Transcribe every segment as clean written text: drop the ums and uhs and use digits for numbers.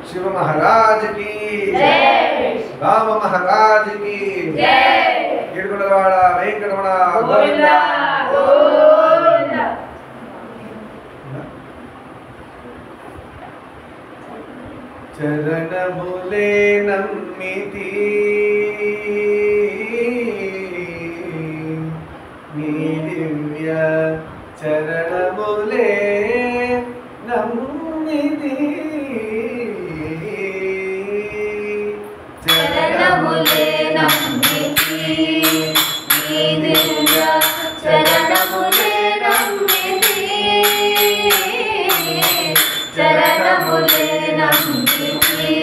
शिव महाराज की जय, राम महाराज की जय, गिरगुंडलवाड़ वेंकटरमण गोविंदा गोविंदा। चरणमुले नम्मिति नी दिव्य चरणमुले नम्मिति चरणमुले नम्मिति नी दिव्य चरणमुले नम्मिति चरणमुले नम्मिति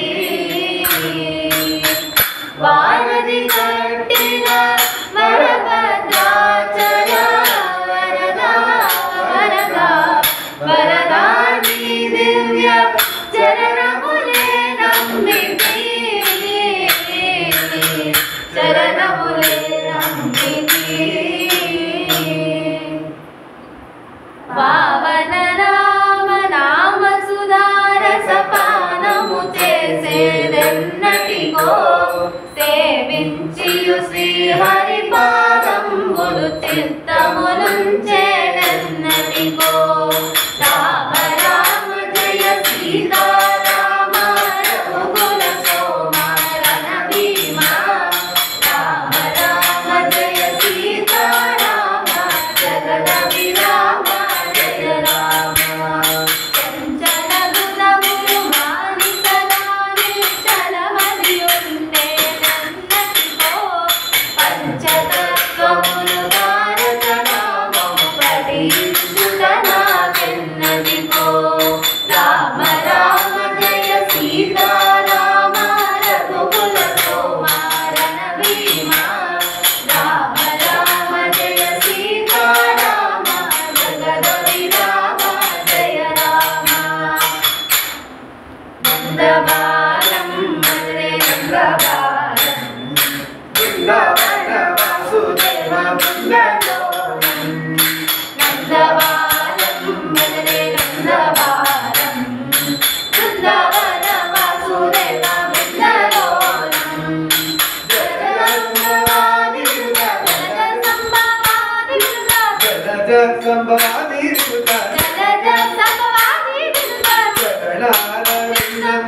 वारधि कट्टिन वरभद्राचल वरदा वरदा वरदा नी दिव्य चरणमुले नम्मिति चरणमुले नम्मिति पावन राम नाम सुधारस पानము చేసేదెన్నటికో సేవించియు శ్రీహరి పాదంబులు చిత్తమునుంచేదెన్నటికో రామ రామ జయ సీతారామ రఘుకుల సోమ రణభీమ రామ రామ జయ సీతారామ జగద విరామ జయ రామ చంచల గుణములు మానిసగాని చలమదియుండేదన్నటికో పంచతత్వములు భారత నామము పఠించుటనాకెన్నటికో రామ రామ జయ సీతారామ రఘుకుల సోమ రణభీమ రామ రామ జయ సీతారామ జగద విరామ జయ రామ నందబాలం మధురే నందబాలం వృందావన వాసుదేవ బృందలోలం నందబాలం మధురే నందబాలం బృందావన వాసుదేవ బృందలోలం జగదంబవాది సంభవాది జలజ సంభవాది జగద సంభవాది చరణారవిందం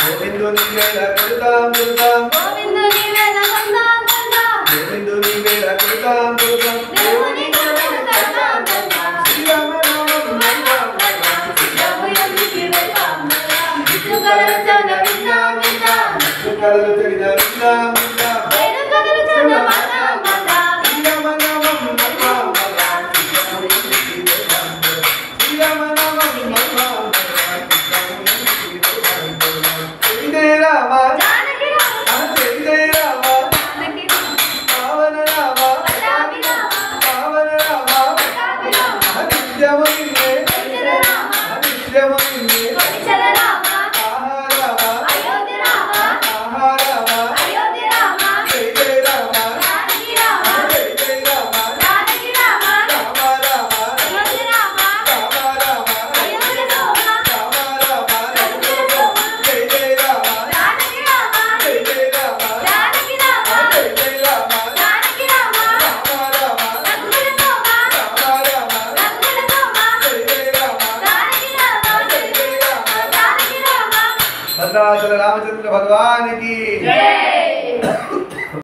గోవిందుని వేళ కొడతాం కొడతాం గోవిందుని వేళ కొందాం కొందాం గోవిందుని వేళ కొడతాం కొడతాం దేవుని కొలను కడతాం కడతాం శ్రీరామనామం మల్లాం మల్లాం సిద్ధము ఎందుకి వెళ్తాం మల్లాం విష్ణు కలలు చంద విందాం విందాం కలలు తగిన విందాం విందాం వేరు కలలు చంద మల్లాం మల్లాం శ్రీరామనామం మల్లాం మల్లాం సిద్ధము ఎందుకి వెళ్తాం శ్రీరామనామం మల్లాం మల్లాం సిద్ధము ఎందుకి వెళ్తాం జై రామ జానకి రామ జై రామ జానకి రామ పావన రామ పటాభి రామ పావన రామ పటాభి రామ నిత్యము నిన్నే కొలిచల రామ నిత్యము నిన్నే కొలిచల రామ ఆహా రామ అయోధ్య రామ ఆహా రామ అయోధ్య రామ జై రామ జానకి రామ జై రామ జానకి రామ రామ రామ అయోధ్య రామ రామ రామ అయోధ్య సోమ రామ రామ రఘుకుల సోమ జై రామ జానకి రామ జై రామ జానకి రామ జై రామ జానకి రామ రామ రామ రఘుకుల సోమ రామ రామ రఘుకుల సోమ జై రామ జానకి రామ జై రామ జానకి రామ భద్రాచల రామచంద్ర భగవాన్ की